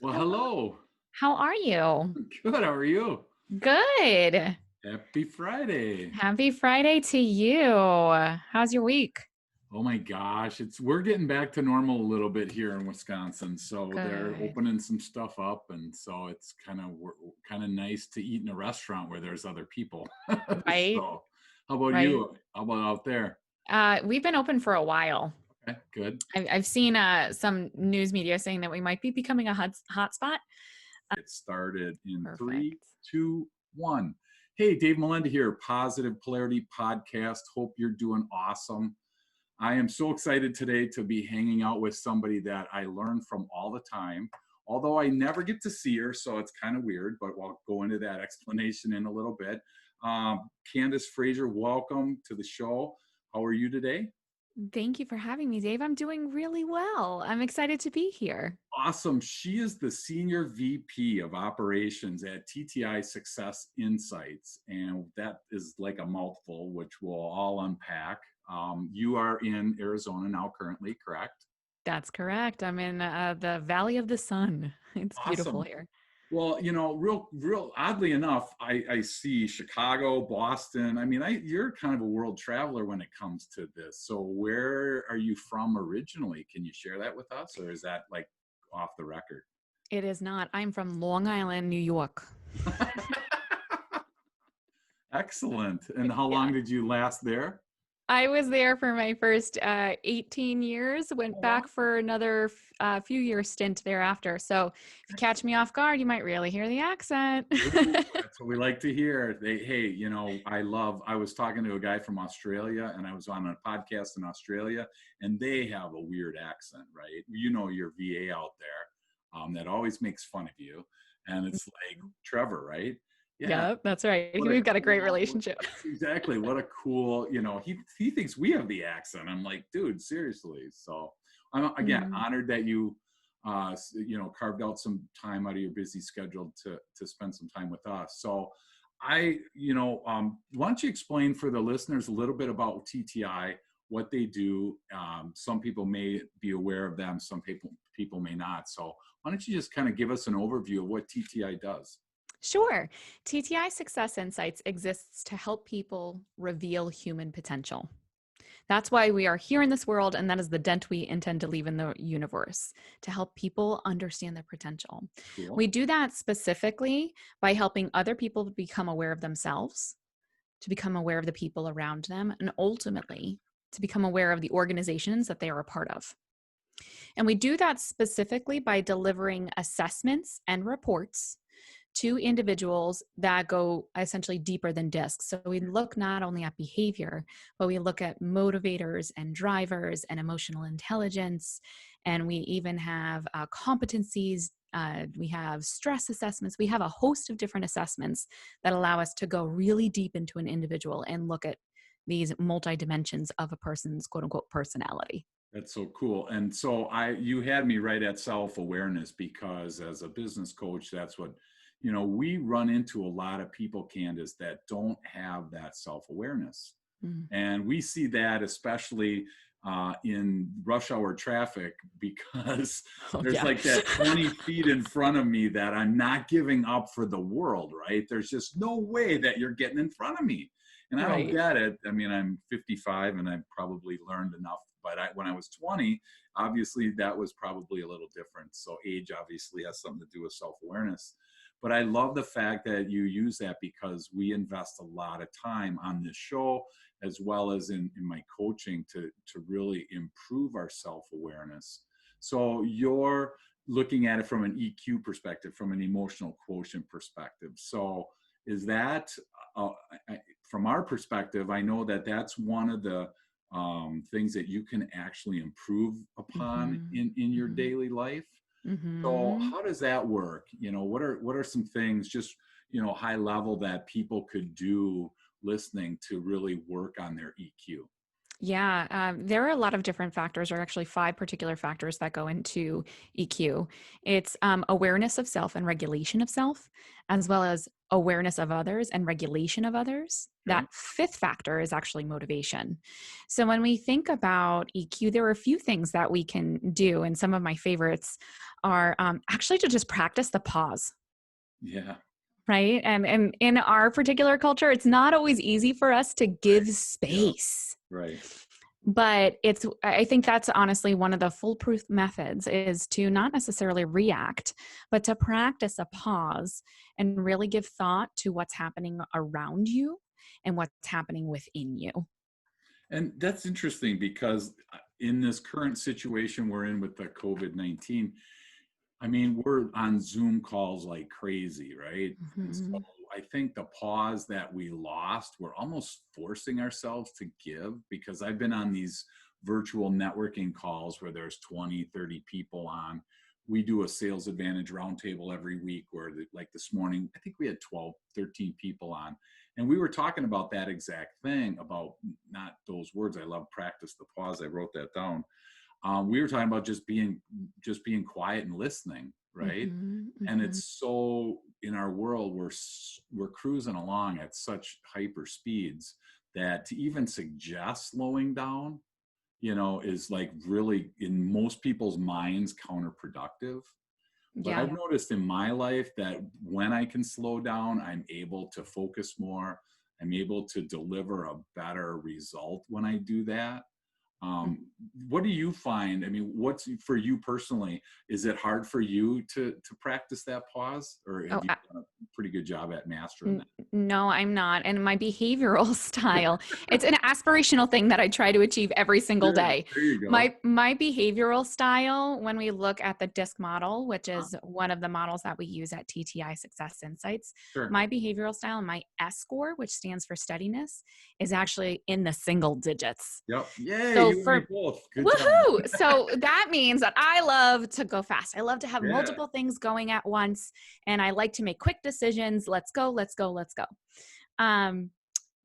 Well, Hello. hello. How are you? Good. How are you? Good. Happy Friday. Happy Friday to you. How's your week? Oh my gosh, it's we're getting back to normal a little bit here in Wisconsin. So they're Good. opening some stuff up, and so it's kind of nice to eat in a restaurant where there's other people. Right? So, how about Right. you? How about out there? We've been open for a while. Okay, good. I've seen some news media saying that we might be becoming a hotspot. Get started in three, Perfect. 2, 1. Hey, Dave Melinda here, Positive Polarity Podcast. Hope you're doing awesome. I am so excited today to be hanging out with somebody that I learn from all the time. Although I never get to see her, so it's kind of weird, but we'll go into that explanation in a little bit. Candice, Frazer, welcome to the show. How are you today? Thank you for having me, Dave. I'm doing really well. I'm excited to be here. Awesome. She is the Senior VP of Operations at TTI Success Insights. And that is like a mouthful, which we'll all unpack. You are in Arizona now, currently, correct? That's correct. I'm in the Valley of the Sun. It's beautiful Awesome. here. Well, real oddly enough, I see Chicago, Boston. I mean, you're kind of a world traveler when it comes to this. So where are you from originally? Can you share that with us, or is that like off the record? It is not. I'm from Long Island, New York. Excellent. And how Yeah. long did you last there? I was there for my first 18 years, went Oh, wow. back for another few year stint thereafter. So if you catch me off guard, you might really hear the accent. Ooh, that's what we like to hear. Hey, I was talking to a guy from Australia and I was on a podcast in Australia and they have a weird accent, right? You know, your VA out there that always makes fun of you. And it's like, Trevor, right? Yeah. Yeah, that's right. What a We've got a great cool, relationship. exactly. What a cool, he thinks we have the accent. I'm like, dude, seriously. So I'm again Mhm. honored that you, carved out some time out of your busy schedule to spend some time with us. So why don't you explain for the listeners a little bit about TTI, what they do? Some people may be aware of them, some people may not. So why don't you just kind of give us an overview of what TTI does? Sure. TTI Success Insights exists to help people reveal human potential. That's why we are here in this world, and that is the dent we intend to leave in the universe to help people understand their potential. We Cool. do that specifically by helping other people become aware of themselves, to become aware of the people around them, and ultimately to become aware of the organizations that they are a part of. And we do that specifically by delivering assessments and reports to individuals that go essentially deeper than discs. So we look not only at behavior, but we look at motivators and drivers and emotional intelligence. And we even have competencies. We have stress assessments. We have a host of different assessments that allow us to go really deep into an individual and look at these multi dimensions of a person's quote unquote personality. That's so cool. And so you had me right at self-awareness because as a business coach, that's what, we run into a lot of people, Candace, that don't have that self-awareness. Mm. And we see that especially in rush hour traffic because Oh, there's yeah. like that 20 feet in front of me that I'm not giving up for the world, right? There's just no way that you're getting in front of me. And I don't Right. get it. I mean, I'm 55 and I've probably learned enough. But when I was 20, obviously that was probably a little different. So age obviously has something to do with self awareness. But I love the fact that you use that because we invest a lot of time on this show as well as in my coaching to really improve our self-awareness. So you're looking at it from an EQ perspective, from an emotional quotient perspective. So is that uh, from our perspective, I know that that's one of the things that you can actually improve upon Mm-hmm. in your Mm-hmm. daily life. So Mm-hmm. how does that work? What are some things just, high level that people could do listening to really work on their EQ? Yeah, there are a lot of different factors, or actually five particular factors that go into EQ. It's awareness of self and regulation of self, as well as awareness of others and regulation of others. Okay. That fifth factor is actually motivation. So when we think about EQ, there are a few things that we can do, and some of my favorites are actually to just practice the pause. Yeah. Right. And in our particular culture, it's not always easy for us to give Yeah. space. Right. But I think that's honestly one of the foolproof methods is to not necessarily react, but to practice a pause and really give thought to what's happening around you and what's happening within you. And that's interesting because in this current situation we're in with the COVID-19, I mean, we're on Zoom calls like crazy, right? And so Mhm. I think the pause that we lost, we're almost forcing ourselves to give, because I've been on these virtual networking calls where there's 20, 30 people on. We do a sales advantage roundtable every week where, like this morning, I think we had 12, 13 people on. And we were talking about that exact thing, about not those words. I love practice the pause. I wrote that down. We were talking about just being quiet and listening, right? Mhm. And Mhm. it's so, in our world, we're cruising along at such hyper speeds that to even suggest slowing down, is like really, in most people's minds, counterproductive. But Yeah. I've noticed in my life that when I can slow down, I'm able to focus more. I'm able to deliver a better result when I do that. Mm. um, what do you find? I mean, what's for you personally? Is it hard for you to practice that pause, or Oh, have you done a pretty good job at mastering N- that? no, I'm not. And my behavioral style, it's an aspirational thing that I try to achieve every single Good. day. There you go. My behavioral style, when we look at the DISC model, which Uh, is one of the models that we use at TTI Success Insights, sure. my behavioral style, my S score, which stands for steadiness, is actually in the single digits. Yep. Yay, So you and me for both. Good job. Woohoo! So that means that I love to go fast. I love to have Yeah. multiple things going at once, and I like to make quick decisions. Let's go, let's go, let's go. Um,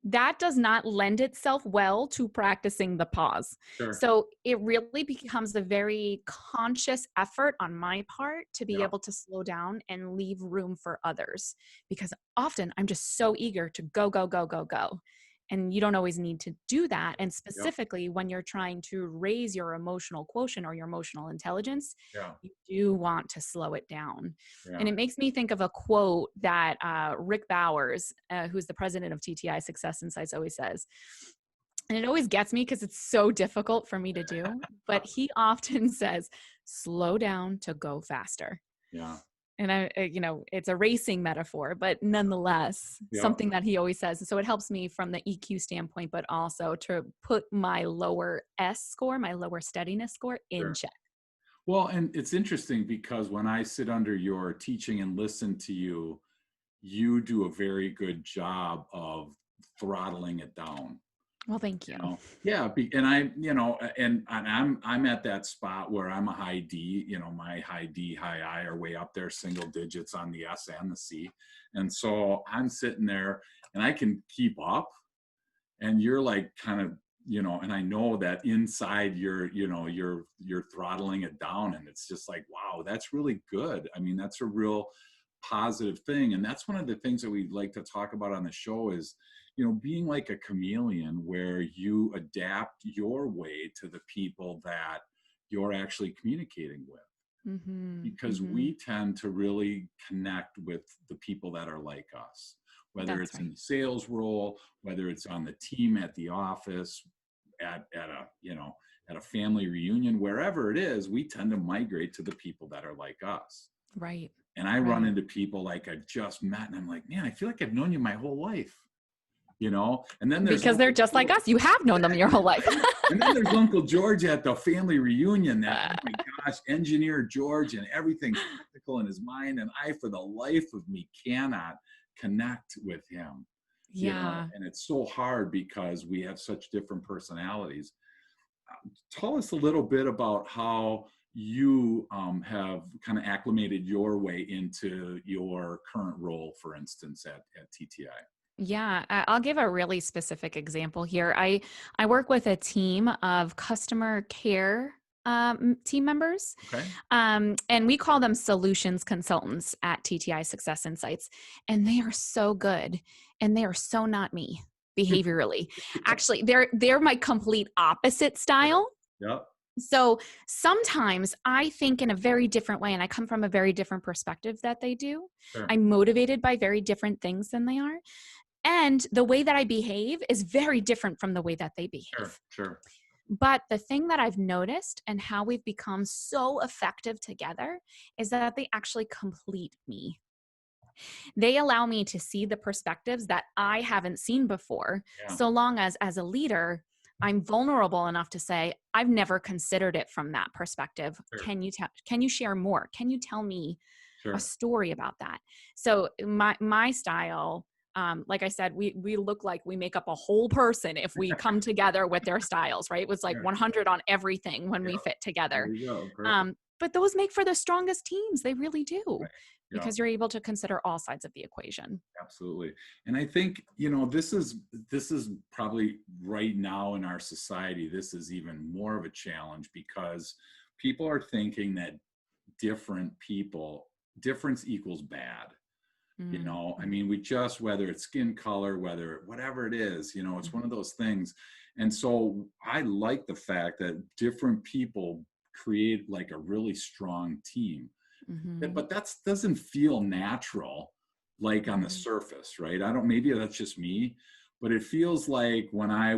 that does not lend itself well to practicing the pause. Sure. So it really becomes a very conscious effort on my part to be Yep. able to slow down and leave room for others, because often I'm just so eager to go, go, go, go, go. And you don't always need to do that. And Yep. specifically when you're trying to raise your emotional quotient or your emotional intelligence, Yeah. you do want to slow it down. And Yeah. it makes me think of a quote that Rick Bowers, who's the president of TTI Success Insights, always says. And it always gets me because it's so difficult for me to do. But he often says, slow down to go faster. Yeah. And it's a racing metaphor, but nonetheless, Yep. something that he always says. And so it helps me from the EQ standpoint, but also to put my lower S score, my lower steadiness score in Sure. check. Well, and it's interesting because when I sit under your teaching and listen to you, you do a very good job of throttling it down. Well, thank you. Yeah, and I, and I'm at that spot where I'm a high D. My high D, high I are way up there, single digits on the S and the C. And so I'm sitting there and I can keep up, and you're like kind of, and I know that inside you're throttling it down, and it's just like, wow, that's really good. I mean, that's a real positive thing. And that's one of the things that we like to talk about on the show is, being like a chameleon, where you adapt your way to the people that you're actually communicating with, Mm-hmm, because mm-hmm. we tend to really connect with the people that are like us, whether That's it's in right. the sales role, whether it's on the team at the office, at a, at a family reunion, wherever it is. We tend to migrate to the people that are like us. Right. And I run Right. into people like I've just met, and I'm like, man, I feel like I've known you my whole life, And then there's Because they're Uncle just like George. us. You have known them your Exactly, whole life. right? And then there's Uncle George at the family reunion. That, oh my gosh, engineer George, and everything's practical in his mind, and I, for the life of me, cannot connect with him. Yeah. And it's so hard because we have such different personalities. Tell us a little bit about how you have kind of acclimated your way into your current role, for instance, at TTI. Yeah, I'll give a really specific example here. I work with a team of customer care team members, Okay. and we call them solutions consultants at TTI Success Insights, and they are so good, and they are so not me behaviorally. Actually, they're my complete opposite style. Yep. So sometimes I think in a very different way, and I come from a very different perspective that they do. Sure. I'm motivated by very different things than they are. And the way that I behave is very different from the way that they Sure. behave. Sure. But the thing that I've noticed and how we've become so effective together is that they actually complete me. They allow me to see the perspectives that I haven't seen before, Yeah. so long as a leader, I'm vulnerable enough to say, I've never considered it from that perspective. Sure. Can you share more? Can you tell me a Sure. story about that? So my style, like I said, we look like we make up a whole person if we come together with their styles, right? It was like Yeah. 100 on everything when we Yep. fit There together. you go. Perfect. But those make for the strongest teams. They really do, Right. Yeah. because you're able to consider all sides of the equation. Absolutely. And I think, this is probably right now in our society, this is even more of a challenge because people are thinking that difference equals bad. I Mm-hmm. mean, we just, whether it's skin color, whether whatever it is, it's one Mm-hmm. of those things. And so I like the fact that different people create like a really strong team. Mm-hmm. But that doesn't feel natural, like on the Right. surface, right? I don't, maybe that's just me, but it feels like when I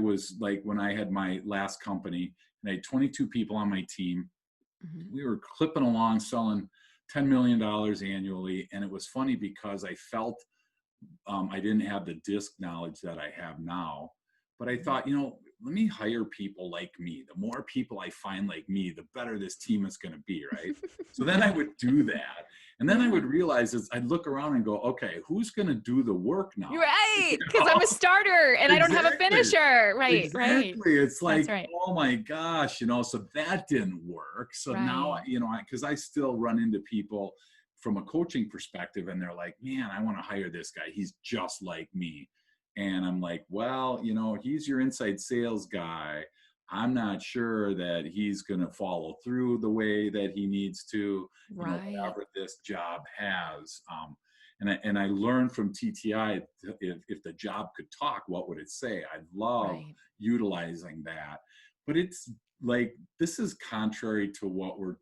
had my last company and I had 22 people on my team, Mm-hmm. we were clipping along selling $10 million annually. And it was funny because I felt I didn't have the disc knowledge that I have now. But I thought, let me hire people like me. The more people I find like me, the better this team is going to be, right? So then I Yeah. would do that. And then I Yeah. would realize I'd look around and go, okay, who's going to do the work You're now? right. You Because I'm a know? starter and I don't have a Exactly. finisher. Right. Right. Exactly. It's That's like, right. oh my gosh, so that didn't work. So now, Right. because I still run into people from a coaching perspective and they're like, man, I want to hire this guy. He's just like me. And I'm like, well, he's your inside sales guy. I'm not sure that he's going to follow through the way that he needs to, Right. whatever this job has. And I learned from TTI, if the job could talk, what would it say? I love Right. utilizing that. But it's like, this is contrary to what we're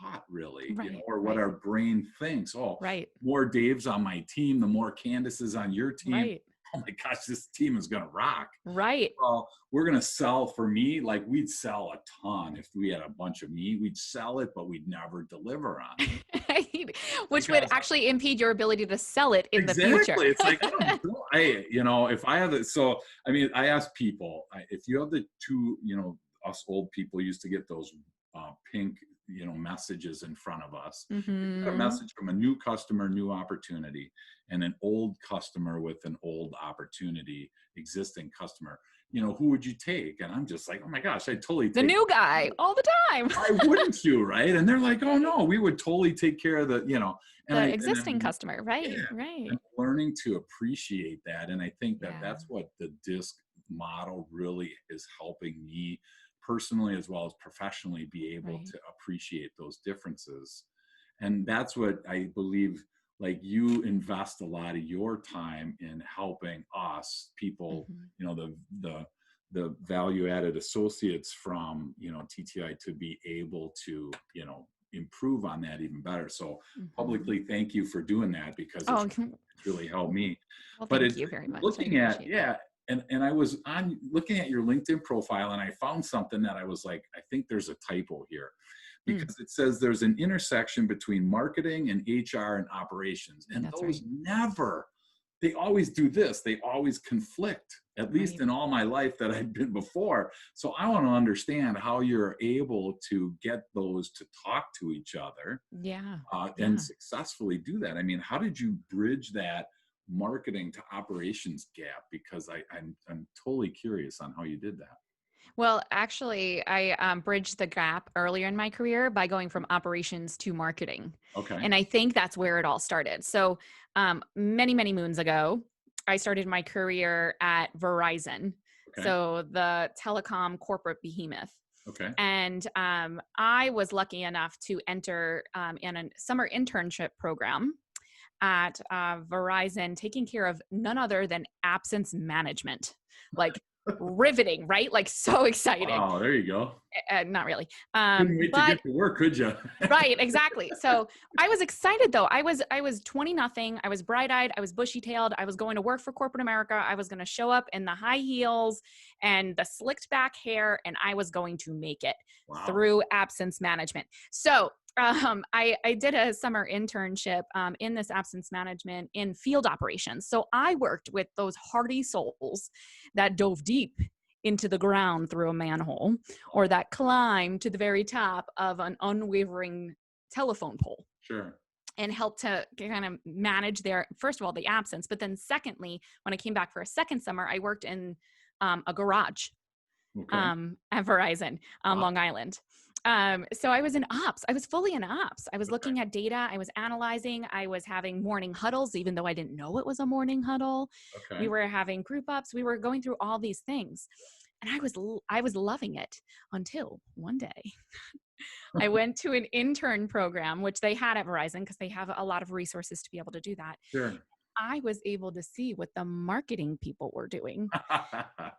taught, really, Right. or what Right. our brain thinks. Oh, Right. more Dave's on my team, the more Candice is on your team. Right. Oh my gosh, this team is going to rock. Right. Well, we're going to sell, for me, like we'd sell a ton. If we had a bunch of meat, we'd sell it, but we'd never deliver on it. Which would Because actually impede your ability to sell it in the future. exactly, it's like, if I have it, so, I mean, I ask people, if you have the two, us old people used to get those pink, messages in front of us. If you got a Mm-hmm. message from a new customer, new opportunity, and an old customer with an old opportunity, existing customer, who would you take? And I'm just like, oh my gosh, I'd totally The take. new guy all the time. Why wouldn't you, right? And they're like, oh no, we would totally take care of and The I'm, existing customer. yeah, Right. I'm Right. learning to appreciate that. And I think that Yeah. that's what the disc model really is helping me personally as well as professionally be able Right. to appreciate those differences. And that's what I believe, like, you invest a lot of your time in helping us people, Mm-hmm. the value added associates from, TTI, to be able to, improve on that even better. So Mm-hmm. publicly, thank you for doing that, because Oh, it's really helped me. well, But thank it's you very much. I looking at, appreciate that. yeah. And I was on looking at your LinkedIn profile and I found something that I was like, I think there's a typo here, Mm, because it says there's an intersection between marketing and HR and operations. And that's those right. never, they always do this. They always conflict, at least Right. in all my life that I've been before. So I want to understand how you're able to get those to talk to each other, Yeah. and Yeah. successfully do that. I mean, how did you bridge that marketing to operations gap? Because I'm totally curious on how you did that. Well, actually, I bridged the gap earlier in my career by going from operations to marketing. Okay. And I think that's where it all started. So, many, many moons ago, I started my career at Verizon, Okay. so the telecom corporate behemoth. Okay. And I was lucky enough to enter in a summer internship program at Verizon, taking care of none other than absence management. Like riveting, right? Like so exciting. Wow. There you go. Not really. Couldn't wait to But get to work, could you? right, exactly. So I was excited though. I was 20 nothing. I was bright-eyed, I was bushy-tailed. I was going to work for corporate America. I was going to show up in the high heels and the slicked back hair, and I was going to make it Wow. through absence management. So I did a summer internship in this absence management in field operations. So I worked with those hardy souls that dove deep into the ground through a manhole, or that climbed to the very top of an unwavering telephone pole Sure. and helped to kind of manage their, first of all, the absence. But then secondly, when I came back for a second summer, I worked in a garage Okay. at Verizon on Wow. Long Island. So I was in ops. I was fully in ops. I was Okay. looking at data. I was analyzing. I was having morning huddles, even though I didn't know it was a morning huddle. We Okay. were having group ups. We were going through all these things, and I was loving it until one day I went to an intern program, which they had at Verizon because they have a lot of resources to be able to do that. Sure. I was able to see what the marketing people were doing.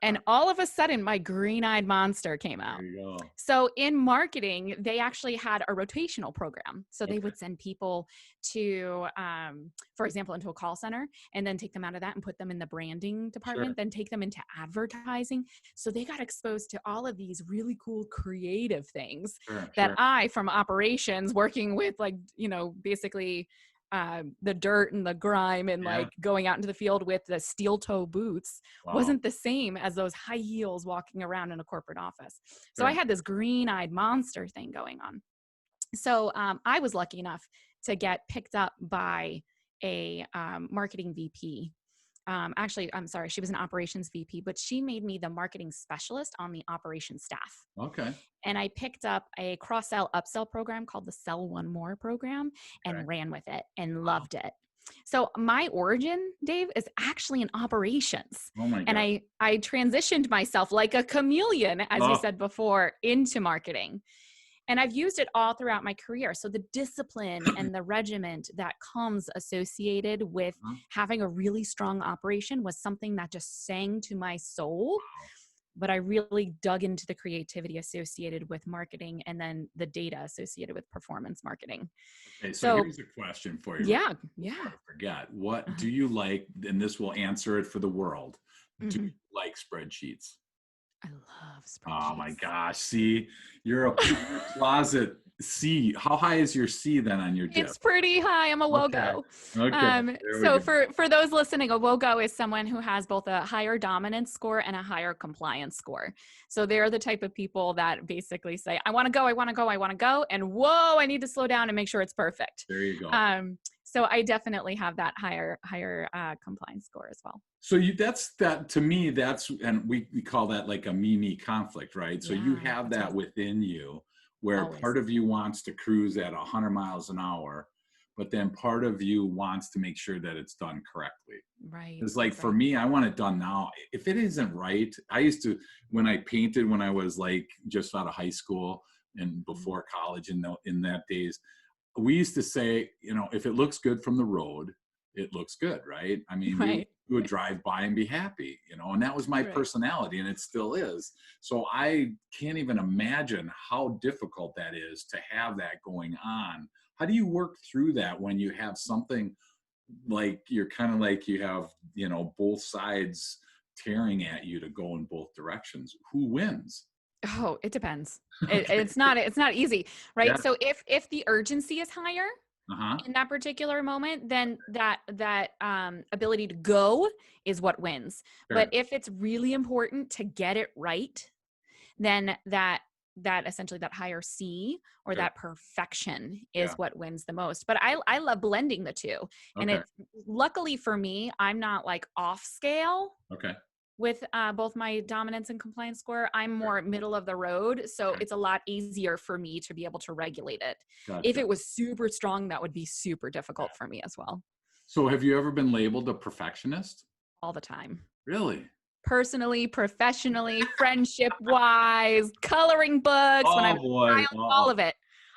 And all of a sudden, my green-eyed monster came There out. you go. So in marketing, they actually had a rotational program. So they Okay. would send people to, for example, into a call center, and then take them out of that and put them in the branding Sure. department, then take them into advertising. So they got exposed to all of these really cool creative things Sure. that Sure. I, from operations, working with like, basically the dirt and the grime and Yeah. like going out into the field with the steel toe boots Wow. wasn't the same as those high heels walking around in a corporate office. So I Sure. had this green-eyed monster thing going on. So I was lucky enough to get picked up by a marketing VP. Actually, I'm sorry, she was an operations VP, but she made me the marketing specialist on the operations staff. Okay. And I picked up a cross-sell upsell program called the Sell One More program Okay. and ran with it and Wow. loved it. So my origin, Dave, is actually in operations. Oh my And God. I transitioned myself like a chameleon, as you Oh, said before, into marketing. And I've used it all throughout my career. So the discipline and the regiment that comes associated with uh-huh. having a really strong operation was something that just sang to my soul. But I really dug into the creativity associated with marketing and then the data associated with performance marketing. Okay, so So here's a question for you real yeah, quick yeah. before I forget. What Uh-huh. do you like? And this will answer it for the world. Do Mhm. you like spreadsheets? I love Oh my spreadsheets. gosh. See, you're a closet C. How high is your C then on your DISC? It's pretty high. I'm a Okay. WOGO. Okay. There we So go. for those listening, a WOGO is someone who has both a higher dominance score and a higher compliance score. So they're the type of people that basically say, I want to go, I want to go, I want to go. And whoa, I need to slow down and make sure it's perfect. There you go. So I definitely have that higher compliance score as well. So that's that to me, and we call that like a me conflict, right? So you Yeah, have that's that right. within you where Always. part of you wants to cruise at 100 miles an hour, but then part of you wants to make sure that it's done correctly. Right. It's like That's for right. me, I want it done now. If it isn't right, I used to, when I painted when I was like just out of high school and Mhm. before college in that days, we used to say, if it looks good from the road, it looks good, right? I mean, Right. we would drive by and be happy, and that was my Right. personality, and it still is. So I can't even imagine how difficult that is to have that going on. How do you work through that when you have something like you're kind of like you have, both sides tearing at you to go in both directions? Who wins? Oh, it depends. Okay. It's not easy, Yeah. right? So if the urgency is higher Uh-huh. in that particular moment, then that ability to go is what wins. But Sure. if it's really important to get it right, then that essentially that higher C or Sure. that perfection Yeah. is what wins the most. But I love blending the two. And Okay. it's luckily for me, I'm not like off scale Okay. with both my dominance and compliance score. I'm Sure. more middle of the road. So Okay. it's a lot easier for me to be able to regulate it. If Gotcha. it was super strong, that would be super difficult for me as well. So have you ever been labeled a perfectionist? all the time. Really? Personally, professionally, friendship wise, coloring books when I'm Oh boy. all of it.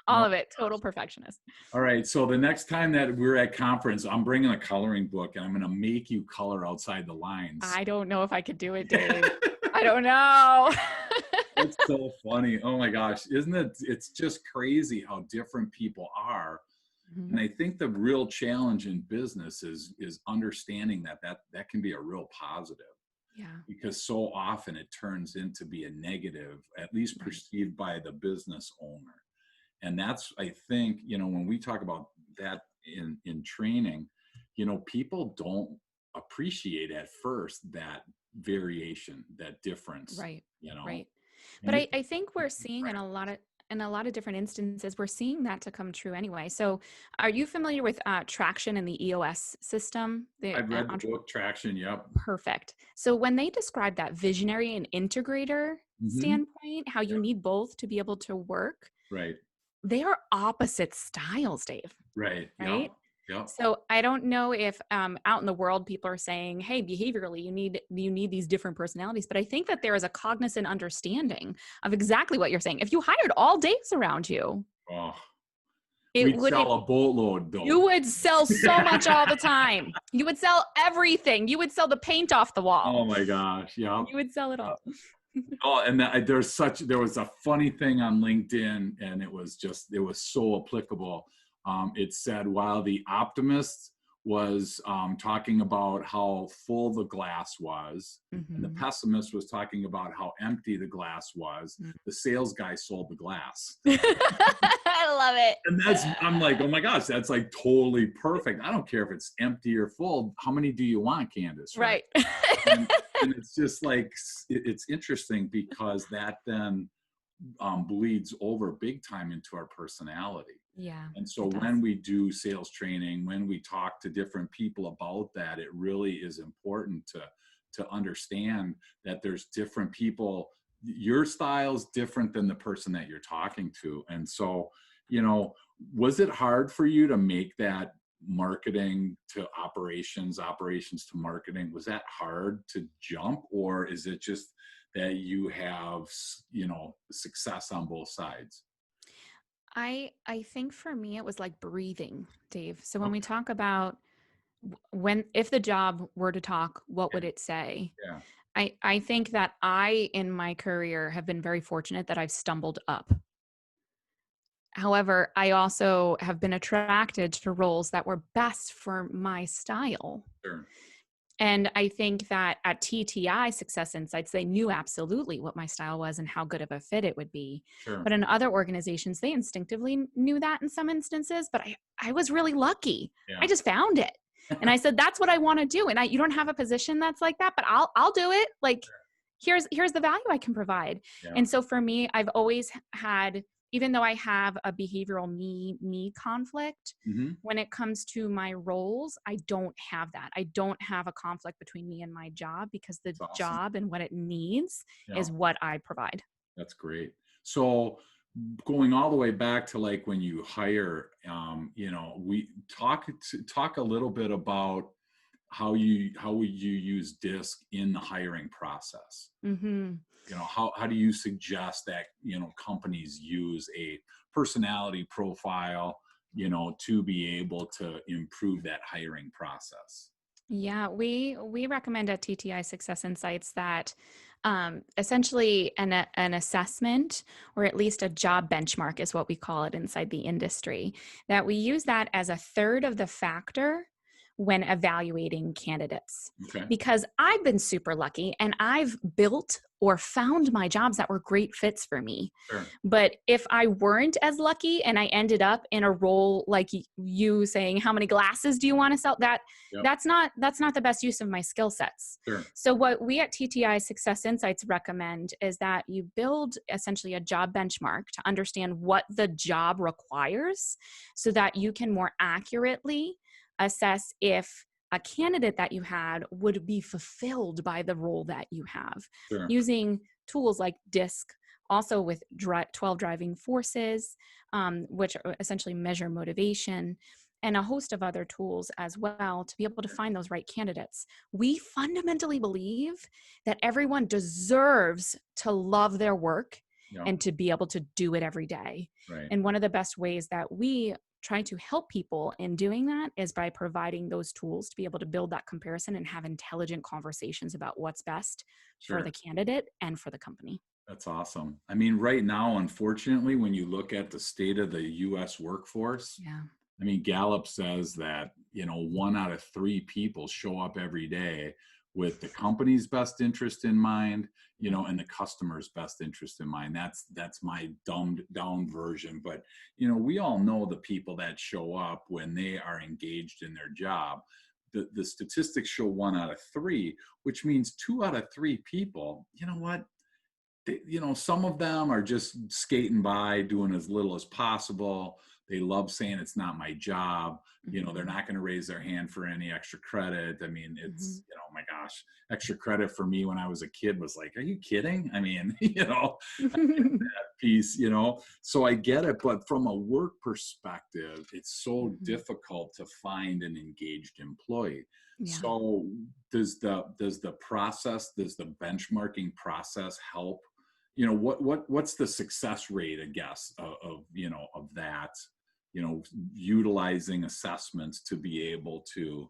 Oh, All of it. Total perfectionist. all right. So the next time that we're at conference, I'm bringing a coloring book and I'm going to make you color outside the lines. I don't know if I could do it, Dave. I don't know. That's so funny. Oh my gosh. Isn't it? It's just crazy how different people are. Mhm. And I think the real challenge in business is understanding that can be a real positive, Yeah. because so often it turns into be a negative, at least Right. perceived by the business owner. And that's, I think, when we talk about that in training, people don't appreciate at first that variation, that difference, Right. you know Right. and But it I think we're seeing in a lot of different instances, we're seeing that to come true anyway. So are you familiar with traction in the EOS system? The I've read the book Traction. Yep. Perfect. So when they describe that visionary and integrator Hmm. standpoint, how you Yep. need both to be able to work, Right. they are opposite styles, Dave, Right. Yep. right? Yep. So I don't know if out in the world people are saying, "Hey, behaviorally, you need these different personalities." But I think that there is a cognizant understanding of exactly what you're saying. If you hired all Daves around you, Oh, it we'd would sell a boatload you though. would sell so much all the time. You would sell everything. You would sell the paint off the Oh wall. my gosh. Yep. You would sell it all. Oh, and there was a funny thing on LinkedIn, and it was so applicable. It said, while the optimist was talking about how full the glass was, and the Mhm. pessimist was talking about how empty the glass was, Mm. the sales guy sold the glass. I love And it. I'm like, oh my gosh, that's like totally perfect. I don't care if it's empty or full. How many do you want, Candice? Right? Right. and, and it's just like it's interesting because that then bleeds over big time into our personality. Yeah, And so it does. when we do sales training, when we talk to different people about that, it really is important to understand that there's different people. Your style's different than the person that you're talking to. And so, was it hard for you to make that marketing to operations to marketing? Was that hard to jump, or is it just that you have, success on both sides? I think for me it was like breathing, Dave. So when we Okay. talk about when if the job were to talk, what Yeah. would it say? Yeah. I think that I in my career have been very fortunate that I've stumbled up. However, I also have been attracted to roles that were best for my style. Sure. And I think that at TTI Success Insights, they knew absolutely what my style was and how good of a fit it would be. Sure. But in other organizations, they instinctively knew that in some instances, but I was really lucky. I Yeah. just found it. And I said, that's what I want to do. And you don't have a position that's like that, but I'll do it. Like, here's the value I can provide. Yeah. And so for me, I've always had, even though I have a behavioral me conflict, Hmm. when it comes to my roles, I don't have that. I don't have a conflict between me and my job because the That's awesome. job and what it needs Yeah. is what I provide. That's great. So going all the way back to like when you hire, we talk a little bit about how would you use DISC in the hiring process? Hmm. How do you suggest that companies use a personality profile, to be able to improve that hiring process? Yeah, we recommend at TTI Success Insights that essentially an assessment or at least a job benchmark is what we call it inside the industry, that we use that as a third of the factor when evaluating candidates. Okay. Because I've been super lucky and I've built or found my jobs that were great fits for me. Sure. But if I weren't as lucky and I ended up in a role like you saying, how many glasses do you want to sell? Yep. That's not the best use of my skill sets. Sure. So what we at TTI Success Insights recommend is that you build essentially a job benchmark to understand what the job requires so that you can more accurately assess if a candidate that you had would be fulfilled by the role that you have Sure. using tools like DISC, also with 12 driving forces, which essentially measure motivation. and a host of other tools as well to be able to find those right candidates. We fundamentally believe that everyone deserves to love their work Yeah. and to be able to do it every day. Right. And one of the best ways that we try to help people in doing that is by providing those tools to be able to build that comparison and have intelligent conversations about what's best for the Sure. candidate and for the company. That's awesome. I mean, right now, unfortunately, when you look at the state of the US workforce, Yeah. I mean, Gallup says that, 1 out of 3 people show up every day with the company's best interest in mind, and the customer's best interest in mind. That's my dumbed down version. But, we all know the people that show up when they are engaged in their job. The statistics show 1 out of 3, which means 2 out of 3 people, you know what? Some of them are just skating by, doing as little as possible. They love saying it's not my job. They're Mhm. not going to raise their hand for any extra credit. I mean, Mhm. it's, my gosh, extra credit for me when I was a kid was like, are you kidding? I mean, piece. So I get it. But from a work perspective, it's so Mhm. difficult to find an engaged employee. Yeah. So does the benchmarking process help? What's the success rate, I guess, of that, utilizing assessments to be able to,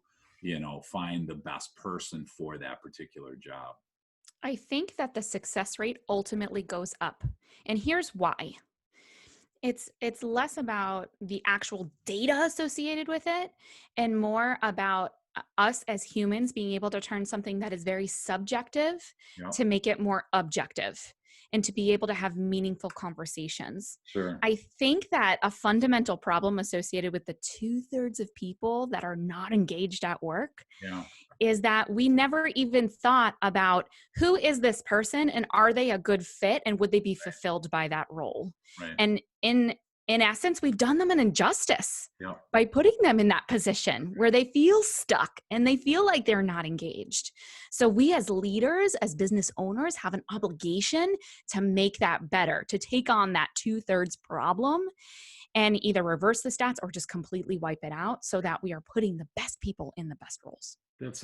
find the best person for that particular job? I think that the success rate ultimately goes up. And here's why. It's less about the actual data associated with it and more about us as humans being able to turn something that is very subjective Yeah. to make it more objective and to be able to have meaningful conversations. Sure. I think that a fundamental problem associated with the 2/3 of people that are not engaged at work Yeah. is that we never even thought about who is this person and are they a good fit and would they be fulfilled by that role. Right. And in essence, we've done them an injustice Yeah. by putting them in that position where they feel stuck and they feel like they're not engaged. So we as leaders, as business owners, have an obligation to make that better, to take on that 2/3 problem and either reverse the stats or just completely wipe it out so that we are putting the best people in the best roles. That's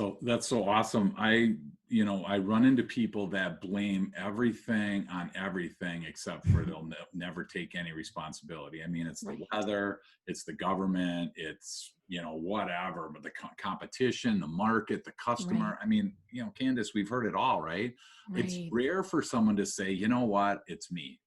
so awesome. I run into people that blame everything on everything except for they'll never take any responsibility. I mean, it's the Right. weather, it's the government, it's, whatever, but the competition, the market, the Right. customer. I mean, Candice, we've heard it all, right? It's Right. rare for someone to say, you know what, it's me.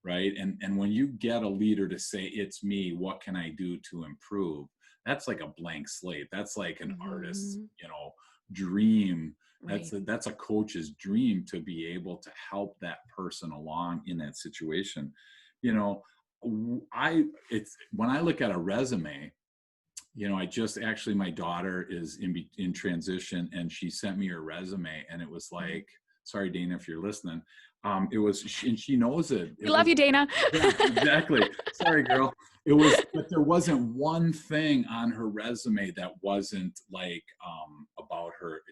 Right. And when you get a leader to say, it's me, what can I do to improve? That's like a blank slate. That's like an artist's, Mhm. dream. That's Right. a coach's dream to be able to help that person along in that situation. You know, I it's when I look at a resume, I just actually, my daughter is in transition, and she sent me her resume, and it was Mhm. like, sorry, Dana, if you're listening, and she knows it. We It love was, you, Dana. yeah, exactly. Sorry, girl. But there wasn't one thing on her resume that wasn't like about her.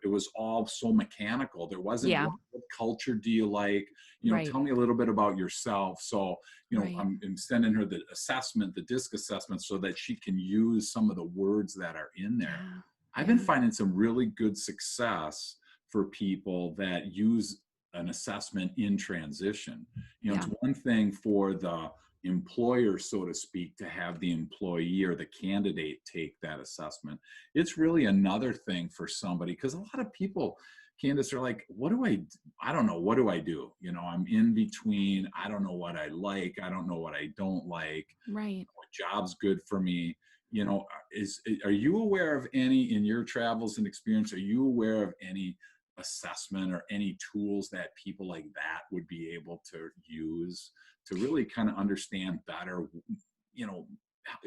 It was all so mechanical. There wasn't Yeah. what culture do you like? Right. Tell me a little bit about yourself. So, Right. I'm sending her the assessment, the disc assessment, so that she can use some of the words that are in there. Yeah. I've been Yeah. finding some really good success for people that use an assessment in transition. It's Yeah. one thing for the employer, so to speak, to have the employee or the candidate take that assessment. It's really another thing for somebody, because a lot of people, Candice, are like, I don't know, what do I do? I'm in between. I don't know what I like. I don't know what I don't like. Right. What job's good for me? Are you aware of any, in your travels and experience, are you aware of any assessment or any tools that people like that would be able to use to really kind of understand better, you know,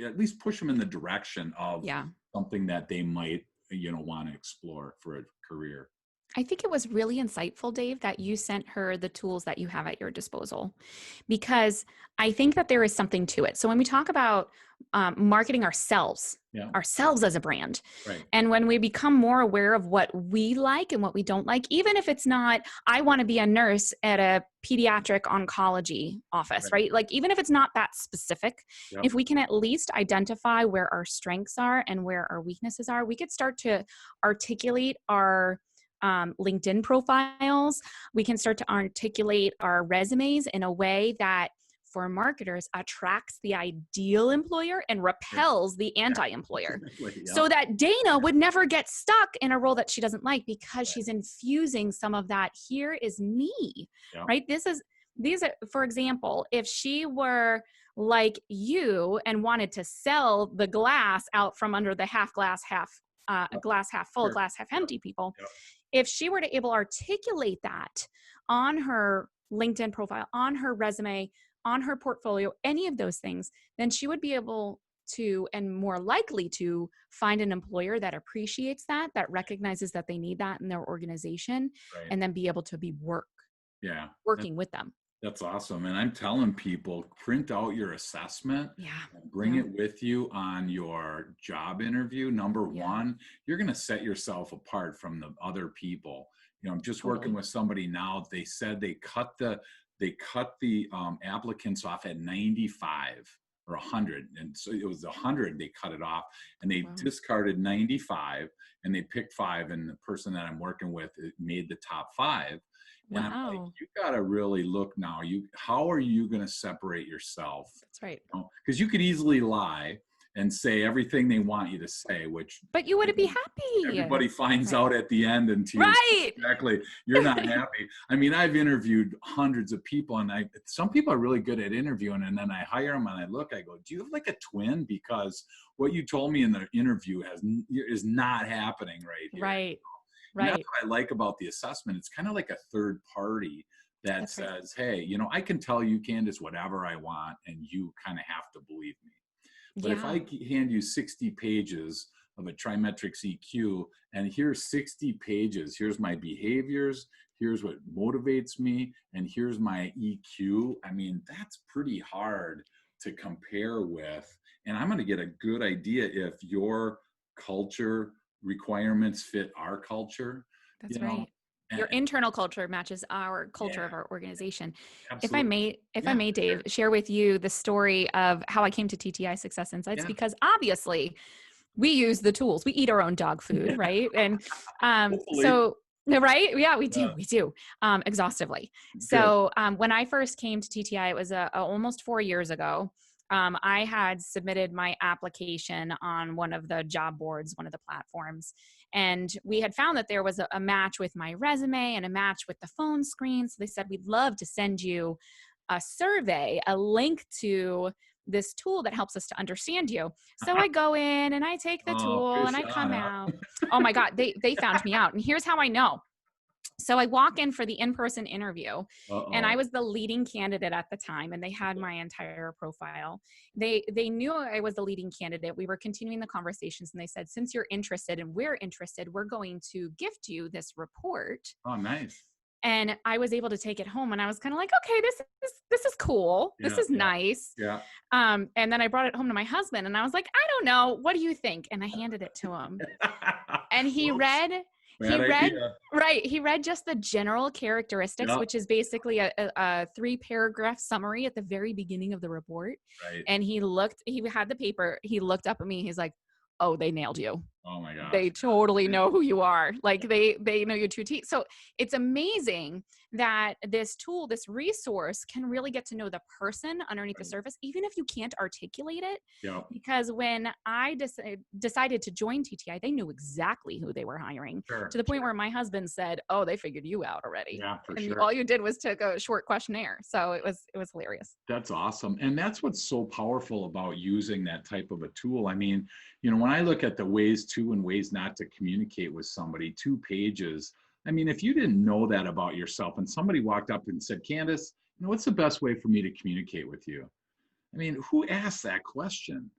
at least push them in the direction of Yeah. something that they might, want to explore for a career? I think it was really insightful, Dave, that you sent her the tools that you have at your disposal, because I think that there is something to it. So when we talk about marketing Yeah. ourselves as a brand, Right. and when we become more aware of what we like and what we don't like, even if it's not, I want to be a nurse at a pediatric oncology office, Right. right? Like, even if it's not that specific, Yep. if we can at least identify where our strengths are and where our weaknesses are, we could start to articulate our LinkedIn profiles. We can start to articulate our resumes in a way that for marketers attracts the ideal employer and Yeah. repels the Yeah. anti-employer, Exactly. Yep. so that Dana would never get stuck in a role that she doesn't like, because Right. she's infusing some of that. Here is me, Yep. right? These are, for example, if she were like you and wanted to sell the glass out from under the half glass, Yep. glass half full, Sure. glass half Yep. empty people, Yep. if she were to able articulate that on her LinkedIn profile, on her resume, on her portfolio, any of those things, then she would be able to, and more likely to, find an employer that appreciates that, that recognizes that they need that in their organization, Right. and then be able to be Yeah. working with them. That's awesome. And I'm telling people, print out your assessment Yeah. and bring Yeah. it with you on your job interview. Number Yeah. one, you're going to set yourself apart from the other people. I'm just working Totally. with somebody now. They said they cut the applicants off at 95 or 100. And so it was 100, they cut it off, and they Wow. discarded 95 and they picked 5. And the person that I'm working with made the top 5. And I'm like, Wow. you got to really look now. How are you going to separate yourself? That's right. Because you could easily lie and say everything they want you to say, which But you wouldn't be happy. everybody finds Right. out at the end, and to you, Right. exactly, you're not happy. I mean, I've interviewed hundreds of people, and some people are really good at interviewing, and then I hire them, and I go, do you have like a twin? Because what you told me in the interview is not happening right here. Right. And that's Right. what I like about the assessment. It's kind of like a third party that That's right. says, hey, I can tell you, Candice, whatever I want, and you kind of have to believe me. But if Yeah. I hand you 60 pages of a trimetrics EQ, and here's 60 pages, here's my behaviors, here's what motivates me, and here's my EQ, I mean, that's pretty hard to compare with. And I'm going to get a good idea if your culture requirements fit our culture, That's you know. right. And, Your internal culture matches our culture yeah, of our organization. absolutely. If I Yeah, may, Dave, share with you the story of how I came to TTI Success Insights, yeah. because obviously we use the tools. We eat our own dog food, right? And Hopefully. so, right? Yeah, we Yeah, do. Exhaustively. good. So when I first came to TTI, it was almost 4 years ago. I had submitted my application on one of the job boards, one of the platforms, and we had found that there was a match with my resume and a match with the phone screen. So they said, we'd love to send you a survey, a link to this tool that helps us to understand you. So I go in and I take the Oh, tool and fish I on, come huh? out. Oh my God, they found me out. And here's how I know. So I walk in for the in-person interview, and I Uh-oh. was the leading candidate at the time, and they had my entire profile. They knew I was the leading candidate. We were continuing the conversations, and they said, since you're interested and we're interested, we're going to gift you this report. Oh, nice. And I was able to take it home, and I was kind of like, okay, this is cool. This Yeah, is yeah, nice. yeah. And then I brought it home to my husband, and I was like, I don't know, what do you think? And I handed it to him, and Whoops. he Bad read idea. right, he read just the general characteristics, Yeah, which is basically a 3-paragraph summary at the very beginning of the report. right. And he had the paper, he looked up at me, he's like, oh, they nailed you. Oh my gosh. They totally know who you are. Like they know you to a T. So it's amazing that this tool, this resource, can really get to know the person underneath the Right. surface, even if you can't articulate it. Yeah, Because when I decided to join TTI, they knew exactly who they were hiring, sure, to the point sure. where my husband said, "Oh, they figured you out already." Yeah, for And sure. all you did was took a short questionnaire. So it was hilarious. That's awesome. And that's what's so powerful about using that type of a tool. I mean, when I look at the ways to and ways not to communicate with somebody, 2 pages. I mean, if you didn't know that about yourself and somebody walked up and said, Candice, what's the best way for me to communicate with you? I mean, who asked that question?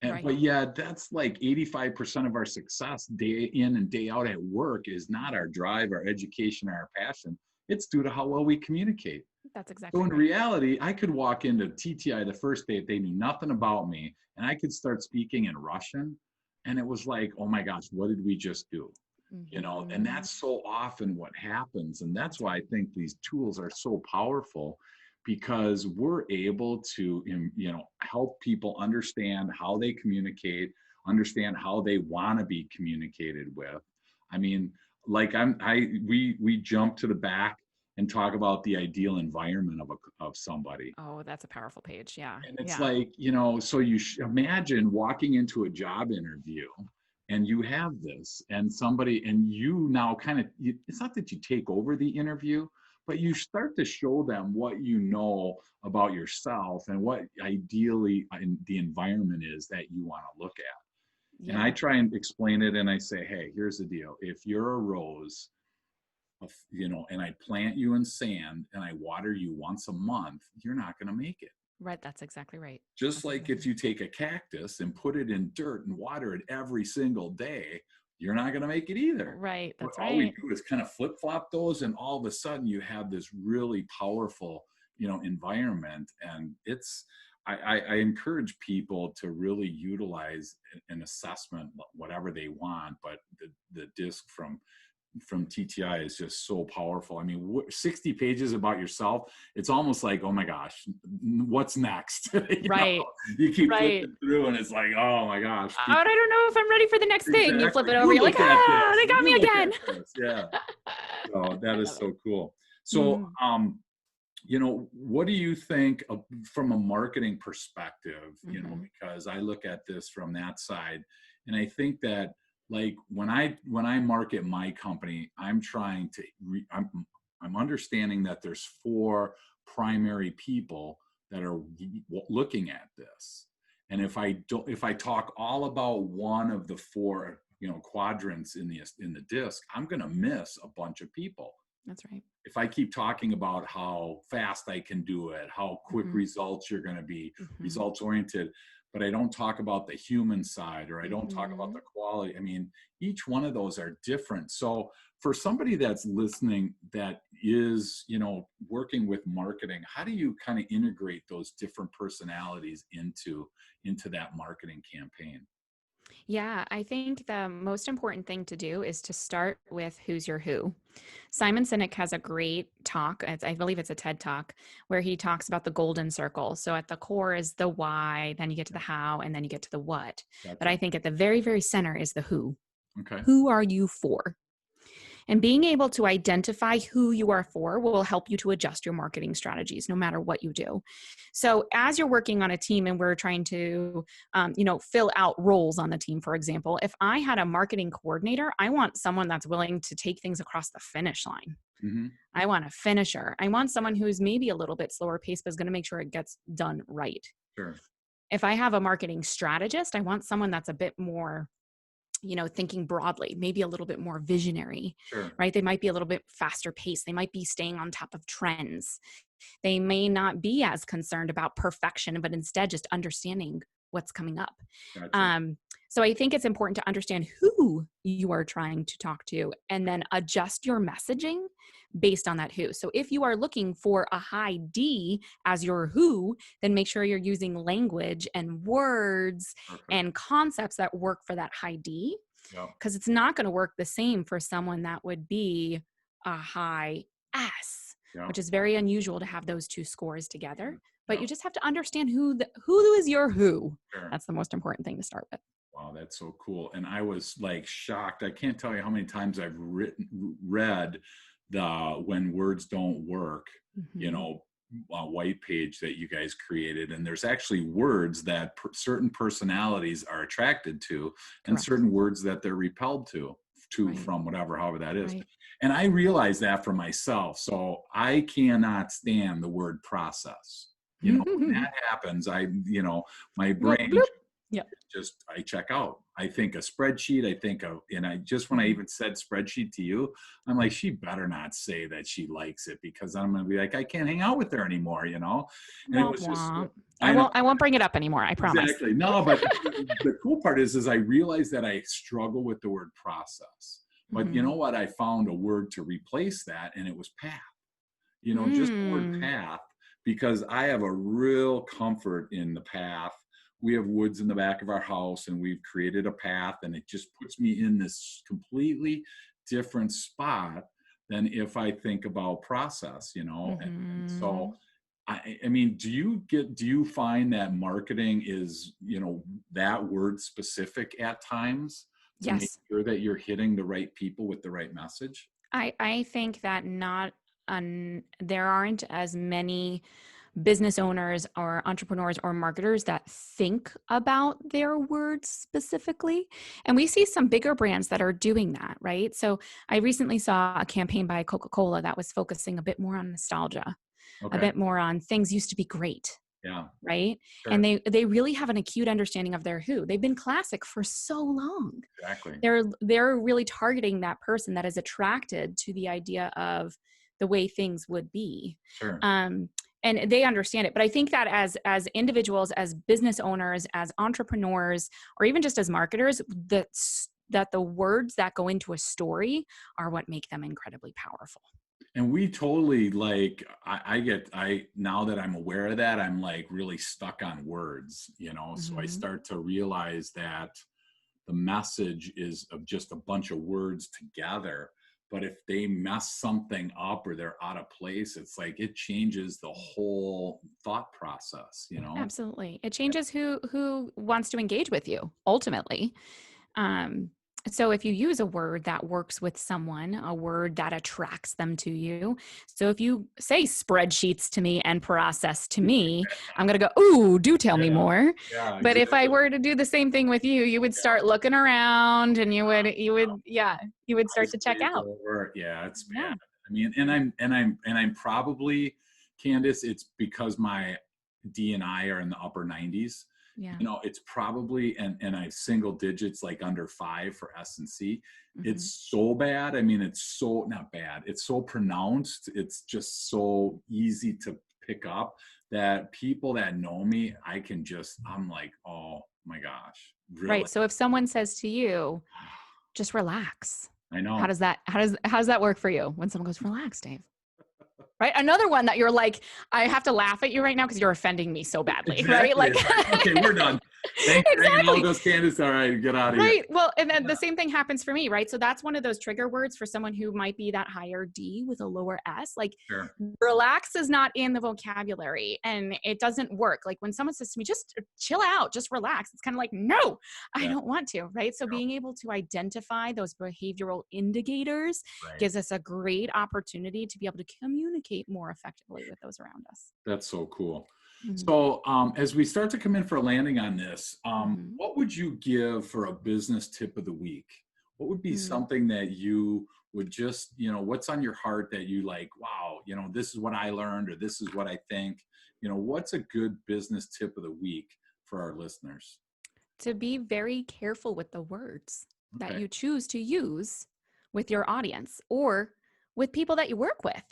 And, Right. but yeah, that's like 85% of our success day in and day out at work is not our drive, our education, our passion. It's due to how well we communicate. That's So exactly in right. reality, I could walk into TTI the first day, they knew nothing about me, and I could start speaking in Russian. And it was like, oh my gosh, what did we just do? And Hmm. that's so often what happens. And that's That's why I right. think these tools are so powerful, because we're able to, help people understand how they communicate, understand how they want to be communicated with. I mean, like we jump to the back and talk about the ideal environment of somebody. Oh, that's a powerful page. Yeah. And it's Yeah. like, so you imagine walking into a job interview and you have this, and somebody, and you now kind of, it's not that you take over the interview, but you start to show them what you know about yourself and what ideally the environment is that you want to look at. And I Yeah. try and explain it, and I say, hey, here's the deal. If you're a rose, and I plant you in sand and I water you once a month, you're not going to make it. Right. That's exactly right. Just That's like exactly if right. you take a cactus and put it in dirt and water it every single day, you're not going to make it either. Right. But That's all we right. do is kind of flip flop those, and all of a sudden you have this really powerful, environment. And I encourage people to really utilize an assessment, whatever they want, but the disc from TTI is just so powerful. I mean, 60 pages about yourself. It's almost like, oh my gosh, what's next? Right. You keep Right. flipping through, and it's like, oh my gosh, Oh, I people. don't know if I'm ready for the next thing. You flip Exactly. it over, You you're like, look at ah, this. they got You me look again. at this. Yeah. So that I is love it. so cool. So, Mm, what do you think from a marketing perspective? hmm. Because I look at this from that side, and I think that, like, when I market my company, I'm trying to I'm understanding that there's four primary people that are looking at this. And if I talk all about one of the four, quadrants in the disc, I'm going to miss a bunch of people. That's right. If I keep talking about how fast I can do it, how quick Hmm. results you're going to be, Hmm. results oriented, but I don't talk about the human side, or I don't talk about Hmm. the quality. I mean, each one of those are different. So for somebody that's listening that is, working with marketing, how do you kind of integrate those different personalities into that marketing campaign? Yeah, I think the most important thing to do is to start with who's your who. Simon Sinek has a great talk. I believe it's a TED talk where he talks about the golden circle. So at the core is the why, then you get to the how, and then you get to the what. But Gotcha. I think at the very, very center is the who. Okay. Who are you for? And being able to identify who you are for will help you to adjust your marketing strategies no matter what you do. So, as you're working on a team and we're trying to, fill out roles on the team, for example, if I had a marketing coordinator, I want someone that's willing to take things across the finish line. Mm-hmm. I want a finisher. I want someone who's maybe a little bit slower paced, but is going to make sure it gets done right. Sure. If I have a marketing strategist, I want someone that's a bit more thinking broadly, maybe a little bit more visionary, Sure. right? They might be a little bit faster paced. They might be staying on top of trends. They may not be as concerned about perfection, but instead just understanding what's coming up. Gotcha. Um, so I think it's important to understand who you are trying to talk to and then adjust your messaging based on that who. So if you are looking for a high D as your who, then make sure you're using language and words Perfect. and concepts that work for that high D, Yep. because it's not going to work the same for someone that would be a high S, Yep. which is very unusual to have those two scores together. But Yep. you just have to understand who is your who. Sure. That's the most important thing to start with. Wow, that's so cool. And I was like shocked. I can't tell you how many times I've read the "When Words Don't Work," you Mm-hmm. know, white page that you guys created. And there's actually words that certain personalities are attracted to, and Correct. certain words that they're repelled to Right. from whatever, however that is. Right. And I realized that for myself. So I cannot stand the word process. When Bloop, that happens, my brain bloop. Yeah. Just, I check out. I think a spreadsheet, I think of, and I just, when I Mhm. even said spreadsheet to you, I'm like, she better not say that she likes it, because I'm going to be like, I can't hang out with her anymore, you know? And it Womp was just, womp. I I know. won't I won't bring it up anymore, I promise. Exactly. No, but the cool part is I realized that I struggle with the word process. But you know Mhm. what? I found a word to replace that, and it was path. You know, just the word Mm. path, because I have a real comfort in the path. We have woods in the back of our house, and we've created a path, and it just puts me in this completely different spot than if I think about process, you know? And so, Mhm. I mean, do you find that marketing is, you know, that word specific at times to make Yes. sure that you're hitting the right people with the right message? I think that there aren't as many business owners or entrepreneurs or marketers that think about their words specifically. And we see some bigger brands that are doing that, right? So I recently saw a campaign by Coca-Cola that was focusing a bit more on nostalgia, a Okay. bit more on things used to be great, Yeah. right? And Sure. they really have an acute understanding of their who. They've been classic for so long. Exactly. They're really targeting that person that is attracted to the idea of the way things would be. Sure. um, and they understand it, but I think that as individuals, as business owners, as entrepreneurs, or even just as marketers, that the words that go into a story are what make them incredibly powerful. And we totally, like, I now that I'm aware of that, I'm like really stuck on words, you know. So I Hmm. start to realize that the message is of just a bunch of words together. But if they mess something up or they're out of place, it's like it changes the whole thought process, you know? Absolutely, it changes who wants to engage with you ultimately. Um, so if you use a word that works with someone, a word that attracts them to you. So if you say spreadsheets to me and process to me, I'm going to go, "Ooh, do tell me Yeah. more." Yeah, But if I exactly. were to do the same thing with you, you would start looking around and yeah, you would start Eyes to check glaze out. over. Yeah, it's bad. Yeah. I mean, and I'm probably, Candice, it's because my D and I are in the upper 90s. Yeah. You know, it's probably, and I single digits, like under 5 for S and C. Hmm. It's so bad. I mean, it's so not bad. It's so pronounced. It's just so easy to pick up that people that know me, I'm like, oh my gosh, really? Right. So if someone says to you, "Just relax." I How know. does that how does that work for you when someone goes, "Relax, Dave?" Right? Another one that you're like, I have to laugh at you right now because you're offending me so badly, right? Exactly. Like, It's like, okay, we're done. Thanks for hanging out exactly. with us, Candice. All right, get out of here. Right. Well, and then Yeah, the same thing happens for me, right? So that's one of those trigger words for someone who might be that higher D with a lower S. Like, sure. relax is not in the vocabulary and it doesn't work. Like, when someone says to me, "Just chill out, just relax," it's kind of like, no, I Yeah, don't want to, right? So no, being able to identify those behavioral indicators right. gives us a great opportunity to be able to communicate more effectively with those around us. That's so cool. Mhm. So, as we start to come in for a landing on this, Mhm. what would you give for a business tip of the week? What would be Mm. something that you would just, you know, what's on your heart that you like, wow, you know, this is what I learned, or this is what I think, you know, what's a good business tip of the week for our listeners? To be very careful with the words that Okay. you choose to use with your audience or with people that you work with,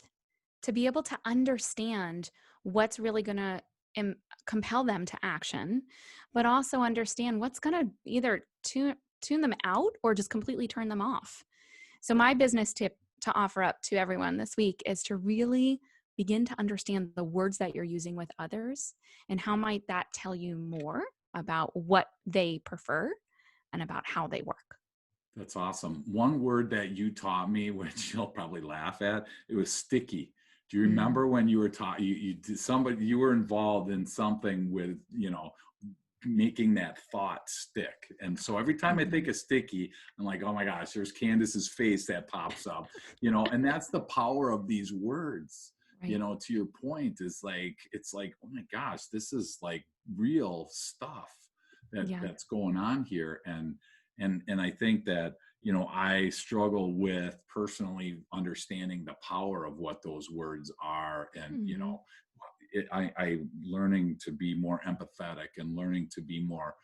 to be able to understand what's really going to compel them to action, but also understand what's going to either tune them out or just completely turn them off. So, my business tip to offer up to everyone this week is to really begin to understand the words that you're using with others and how might that tell you more about what they prefer and about how they work. That's awesome. One word that you taught me, which you'll probably laugh at, it was sticky. Do you Mm, remember when you were taught, you did somebody, you were involved in something with, you know, making that thought stick. And so every time I think mhm. of sticky, I'm like, oh my gosh, there's Candace's face that pops up, you know, and that's the power of these words. You Right. know, to your point, is like, it's like, oh my gosh, this is like real stuff Yeah. that's going on here. And I think that, you know, I struggle with personally understanding the power of what those words are. And, you Mhm. know, I learning to be more empathetic and learning to be more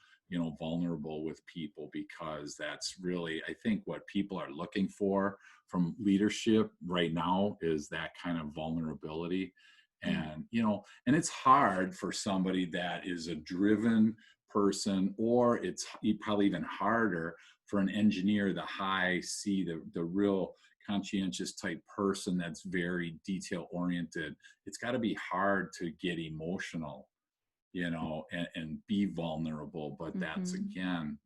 vulnerable with people, because that's really, I think, what people are looking for from leadership right now, is that kind of vulnerability. Yeah. And it's hard for somebody that is a driven person, or it's probably even harder for an engineer, the high C, the real conscientious type person that's very detail oriented. It's got to be hard to get emotional, and be vulnerable. But that's, Hmm. again,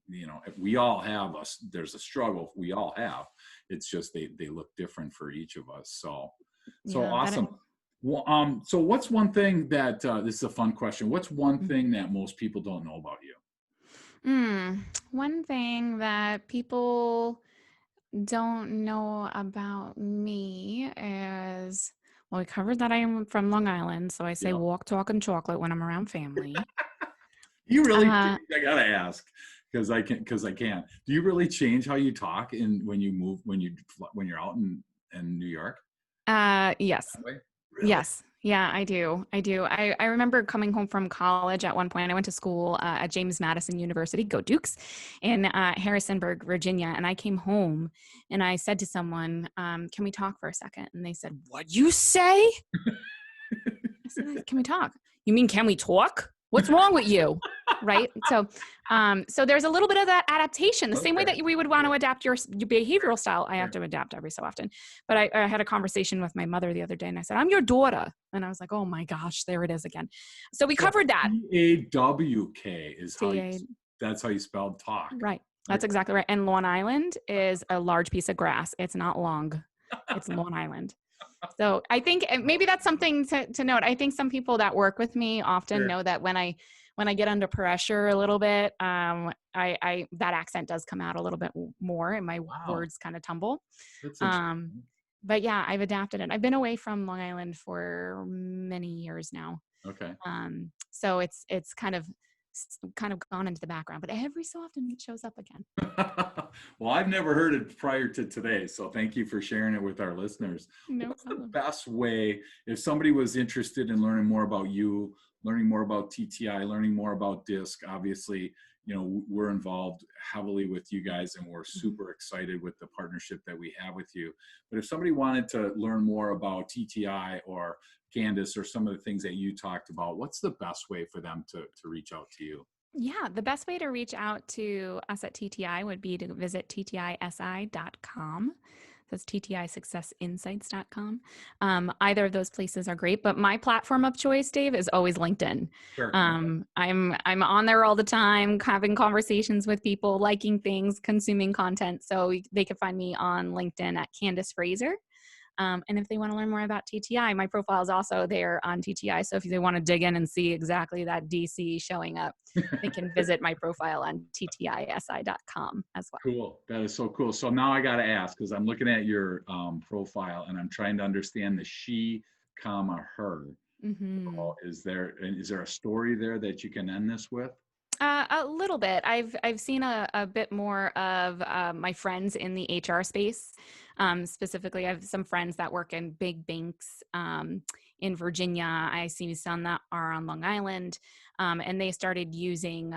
if we all have us, there's a struggle we all have. It's just they look different for each of us. So Yeah. awesome. Well, so what's one thing that this is a fun question. What's one Mhm. thing that most people don't know about you? One thing that people don't know about me is, well, we covered that I am from Long Island, so I say Yeah. walk, talk, and chocolate when I'm around family. You really, Uh, I gotta ask, because I can. Do you really change how you talk in when you move when you're out in New York yes. that way? Really? Yes. Yeah, I do. I do. I remember coming home from college at one point. I went to school at James Madison University, go Dukes, in Harrisonburg, Virginia. And I came home and I said to someone, can we talk for a second? And they said, what'd you say? I said, can we talk? You mean, can we talk? What's wrong with you? Right. So there's a little bit of that adaptation, the same way Okay. that we would want to adapt your behavioral style. I have to adapt every so often. But I had a conversation with my mother the other day and I said, I'm your daughter. And I was like, oh my gosh, there it is again. So we So covered that. TAWK is how you, TA, that's how you spelled talk. right. That's Okay. exactly right. And Long Island is a large piece of grass. It's not long. It's Long Island. So I think maybe that's something to note. I think some people that work with me often Sure. know that when I get under pressure a little bit, I that accent does come out a little bit more, and my Wow. words kind of tumble. That's Um, interesting. but yeah, I've adapted it. I've been away from Long Island for many years now, Okay. so it's kind of gone into the background. But every so often it shows up again. Well, I've never heard it prior to today, so thank you for sharing it with our listeners. No What's the problem. best way, if somebody was interested in learning more about you, learning more about TTI, learning more about DISC? Obviously, we're involved heavily with you guys, and we're Mhm. super excited with the partnership that we have with you. But if somebody wanted to learn more about TTI or Candice or some of the things that you talked about, what's the best way for them to reach out to you? Yeah, the best way to reach out to us at TTI would be to visit ttisi.com. That's ttisuccessinsights.com. Either of those places are great, but my platform of choice, Dave, is always LinkedIn. Sure. Okay. I'm on there all the time, having conversations with people, liking things, consuming content. So they can find me on LinkedIn at Candice Frazer. And if they want to learn more about TTI, my profile is also there on TTI. So if they want to dig in and see exactly that DC showing up, they can visit my profile on ttisi.com as well. Cool. That is so cool. So now I got to ask, because I'm looking at your profile and I'm trying to understand the she, comma, her. Mm-hmm. So is there a story there that you can end this with? A little bit. I've seen a bit more of my friends in the HR space. Specifically, I have some friends that work in big banks in Virginia. I see some that are on Long Island, and they started using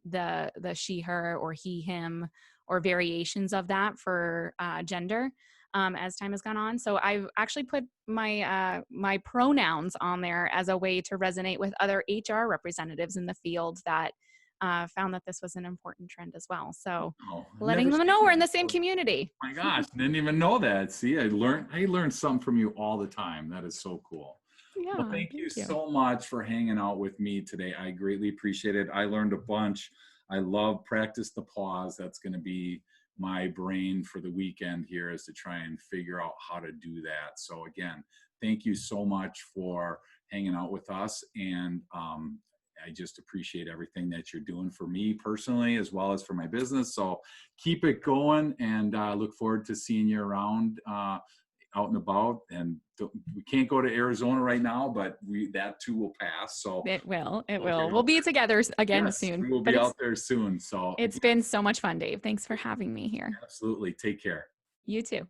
the she, her, or he, him, or variations of that for gender. As time has gone on, so I've actually put my pronouns on there as a way to resonate with other HR representatives in the field that found that this was an important trend as well. So Oh, I've letting never them seen know we're that in the same before. community. My gosh, didn't even know that. See, I Yeah. learned I learned something from you all the time. That is so cool. Well, Yeah. thank you Thank you. so much for hanging out with me today. I greatly appreciate it. I learned a bunch. I love practice the pause. That's going to be my brain for the weekend here, is to try and figure out how to do that. So again, thank you so much for hanging out with us. And I just appreciate everything that you're doing for me personally, as well as for my business. So keep it going, and look forward to seeing you around out and about. And we can't go to Arizona right now, but that too will pass. So It will. It we'll get will. We'll out be there. together again Yes, soon. we will But be it's out there soon. So it's again, been so much fun, Dave. Thanks for having me here. absolutely take care. You too.